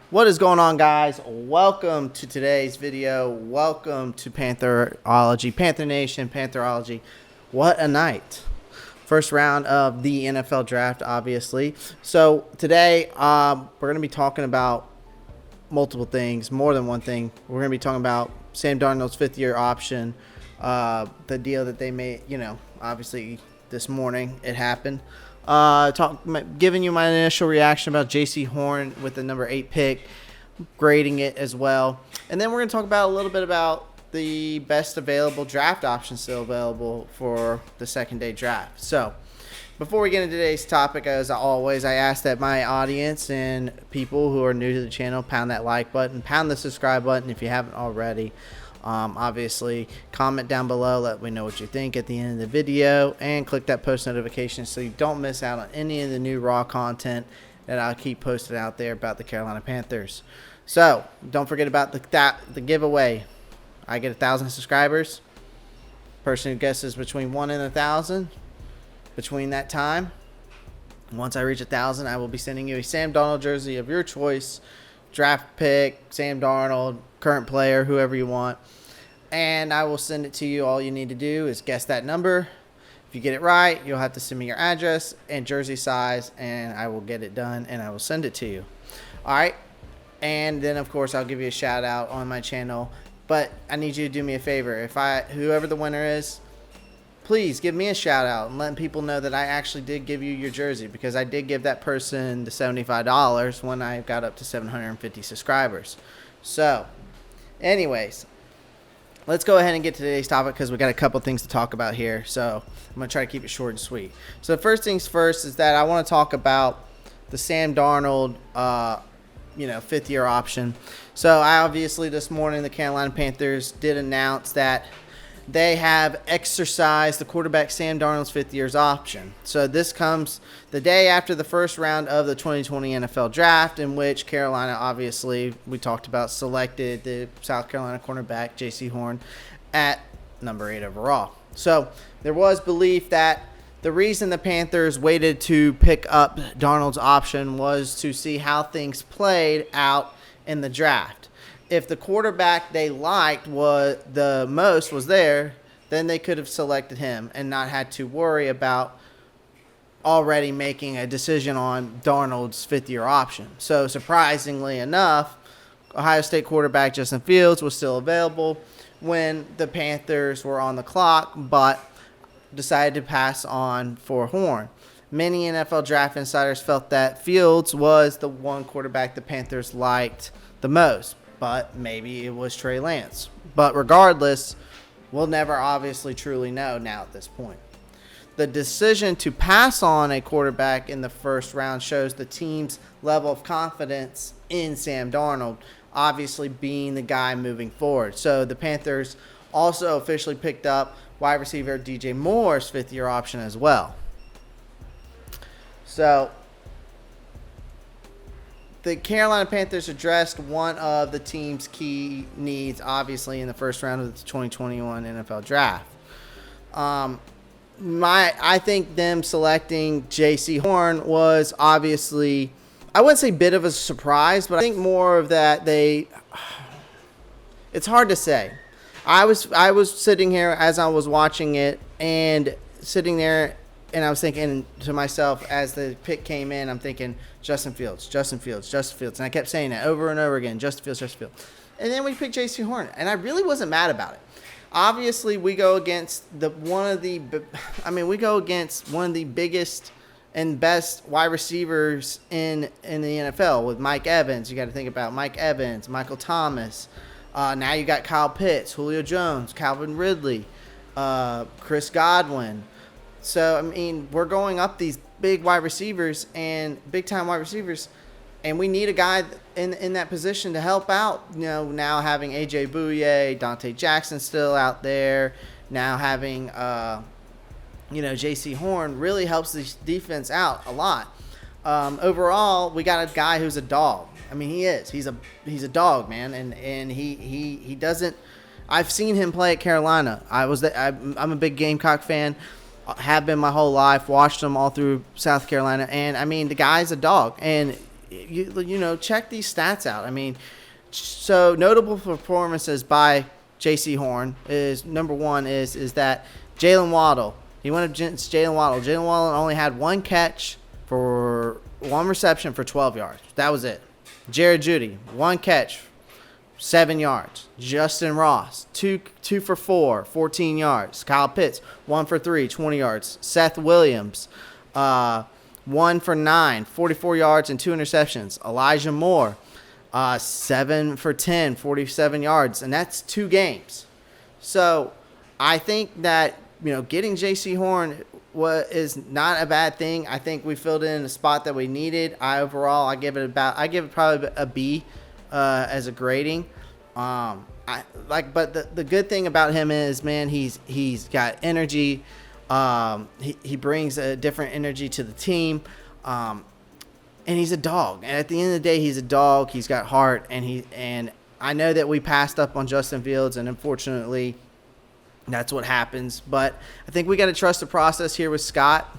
What is going on, guys? Welcome to today's video. Welcome to Pantherology, Panther Nation, Pantherology. What a night. First round of the NFL draft, obviously. So today we're going to be talking about multiple things, more than one thing. We're going to be talking about Sam Darnold's fifth-year option, the deal that they made, obviously this morning it happened. Giving you my initial reaction about Jaycee Horn with the number 8 pick, grading it as well. And then we're going to talk about a little bit about the best available draft options still available for the second day draft. So before we get into today's topic, as always, I ask that my audience and people who are new to the channel pound that like button, pound the subscribe button if you haven't already. Obviously, comment down below, let me know what you think at the end of the video, and click that post notification so you don't miss out on any of the new raw content that I'll keep posted out there about the Carolina Panthers. So, don't forget about the giveaway. I get 1,000 subscribers. Person who guesses between 1 and 1,000 between that time. Once I reach 1,000, I will be sending you a Sam Darnold jersey of your choice. Draft pick, Sam Darnold, current player, whoever you want. And I will send it to you. All you need to do is guess that number. If you get it right, you'll have to send me your address and jersey size, and I will get it done, and I will send it to you. All right? And then, of course, I'll give you a shout-out on my channel. But I need you to do me a favor. Whoever the winner is, please give me a shout-out and let people know that I actually did give you your jersey, because I did give that person the $75 when I got up to 750 subscribers. So, anyways, let's go ahead and get to today's topic because we got a couple things to talk about here. So I'm going to try to keep it short and sweet. So the first things first is that I want to talk about the Sam Darnold, fifth-year option. So I obviously this morning the Carolina Panthers did announce that they have exercised the quarterback Sam Darnold's fifth-year option. So this comes the day after the first round of the 2020 NFL Draft, in which Carolina, obviously, we talked about, selected the South Carolina cornerback Jaycee Horn at number 8 overall. So there was belief that the reason the Panthers waited to pick up Darnold's option was to see how things played out in the draft. If the quarterback they liked was there, then they could have selected him and not had to worry about already making a decision on Darnold's fifth-year option. So surprisingly enough, Ohio State quarterback Justin Fields was still available when the Panthers were on the clock, but decided to pass on for Horn. Many NFL draft insiders felt that Fields was the one quarterback the Panthers liked the most, but maybe it was Trey Lance. But regardless, we'll never obviously truly know now at this point. The decision to pass on a quarterback in the first round shows the team's level of confidence in Sam Darnold, obviously being the guy moving forward. So the Panthers also officially picked up wide receiver DJ Moore's fifth-year option as well. So the Carolina Panthers addressed one of the team's key needs, obviously, in the first round of the 2021 NFL Draft. I think them selecting Jaycee Horn was obviously, I wouldn't say bit of a surprise, but I think more of that it's hard to say. I was sitting here as I was watching it and sitting there, and I was thinking to myself as the pick came in, I'm thinking Justin Fields. And I kept saying that over and over again, Justin Fields. And then we picked Jaycee Horn, and I really wasn't mad about it. Obviously, we go against one of the biggest and best wide receivers in the NFL with Mike Evans. You got to think about Mike Evans, Michael Thomas. Now you got Kyle Pitts, Julio Jones, Calvin Ridley, Chris Godwin. So, we're going up these big wide receivers and big-time wide receivers, and we need a guy in that position to help out. Now having A.J. Bouye, Dante Jackson still out there, now having, Jaycee Horn really helps the defense out a lot. Overall, we got a guy who's a dog. He is. He's a dog, man, and he doesn't. I've seen him play at Carolina. I'm a big Gamecock fan. Have been my whole life. Watched them all through South Carolina, and the guy's a dog. And check these stats out. I mean, so notable performances by Jaycee Horn is number one is that Jalen Waddle. He went against Jalen Waddle. Jalen Waddle only had one catch for one reception for 12 yards. That was it. Jared Judy, one catch, 7 yards. Justin Ross, two for 4, 14 yards. Kyle Pitts, 1 for 3, 20 yards. Seth Williams, 1 for 9, 44 yards and 2 interceptions. Elijah Moore, 7 for 10, 47 yards, and that's 2 games. So I think that getting Jaycee Horn is not a bad thing. I think we filled in a spot that we needed. I give it probably a B as a grading. But the good thing about him is, man, he's got energy. He brings a different energy to the team. And he's a dog. And at the end of the day, he's a dog. He's got heart, and I know that we passed up on Justin Fields, and unfortunately, that's what happens. But I think we got to trust the process here with Scott.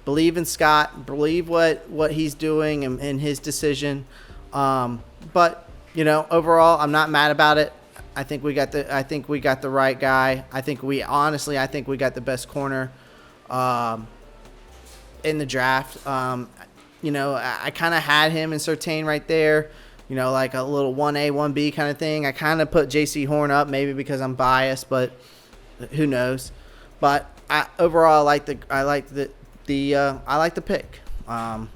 Believe in Scott. Believe what he's doing and his decision. But overall, I'm not mad about it. I think we got the right guy. I think we got the best corner in the draft. I kind of had him in Surtain right there. Like a little 1A, 1B kind of thing. I kind of put Jaycee Horn up, maybe because I'm biased, but who knows? But overall, I like the pick.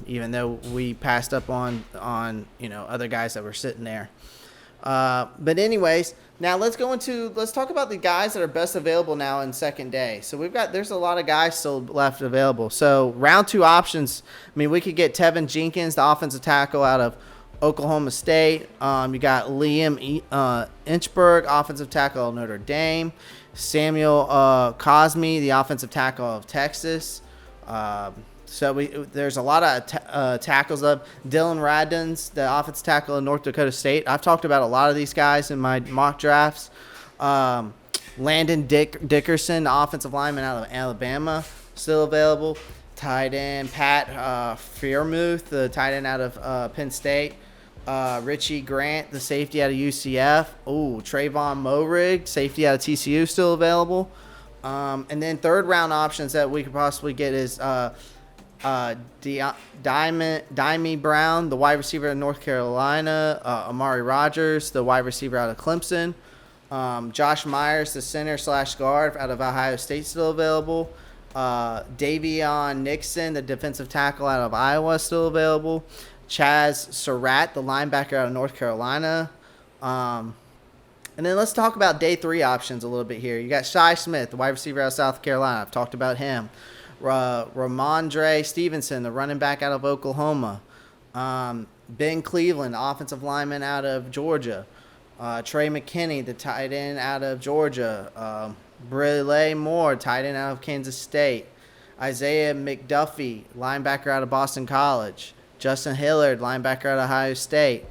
Even though we passed up on other guys that were sitting there. But anyways, now let's talk about the guys that are best available now in second day. So there's a lot of guys still left available. So round 2 options. I mean, we could get Tevin Jenkins, the offensive tackle out of Oklahoma State. You got Liam Inchberg, offensive tackle of Notre Dame. Samuel Cosme, the offensive tackle of Texas. So there's a lot of tackles up. Dylan Radins, the offensive tackle of North Dakota State. I've talked about a lot of these guys in my mock drafts. Landon Dickerson, the offensive lineman out of Alabama, still available. Tight end Pat Freiermuth, the tight end out of Penn State. Richie Grant, the safety out of UCF. Trayvon Moehrig, safety out of TCU, still available. And then third round options that we could possibly get is Diamie Brown, the wide receiver of North Carolina. Amari Rogers, the wide receiver out of Clemson. Josh Myers, the center / guard out of Ohio State, still available. Davion Nixon, the defensive tackle out of Iowa, still available. Chaz Surratt, the linebacker out of North Carolina. And then let's talk about day 3 options a little bit here. You got Shi Smith, the wide receiver out of South Carolina. I've talked about him. Ramondre Stevenson, the running back out of Oklahoma. Ben Cleveland, the offensive lineman out of Georgia. Trey McKinney, the tight end out of Georgia. Brille Moore, tight end out of Kansas State. Isaiah McDuffie, linebacker out of Boston College. Justin Hillard, linebacker out of Ohio State.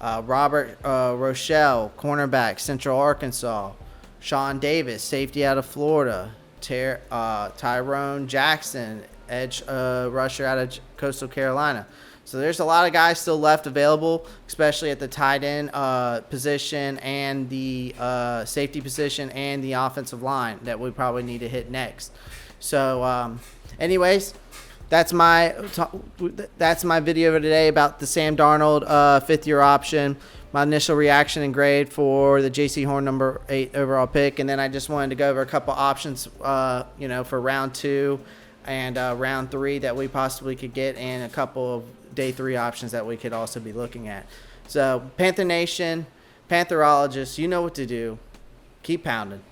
Robert Rochelle, cornerback, Central Arkansas. Sean Davis, safety out of Florida. Tyrone Jackson, edge rusher out of Coastal Carolina. So there's a lot of guys still left available, especially at the tight end position and the safety position and the offensive line that we probably need to hit next. So anyways, that's my video today about the Sam Darnold 5th-year option. My initial reaction and grade for the Jaycee Horn number 8 overall pick, and then I just wanted to go over a couple options, for round 2 and round 3 that we possibly could get, and a couple of day 3 options that we could also be looking at. So, Panther Nation, Pantherologists, you know what to do. Keep pounding.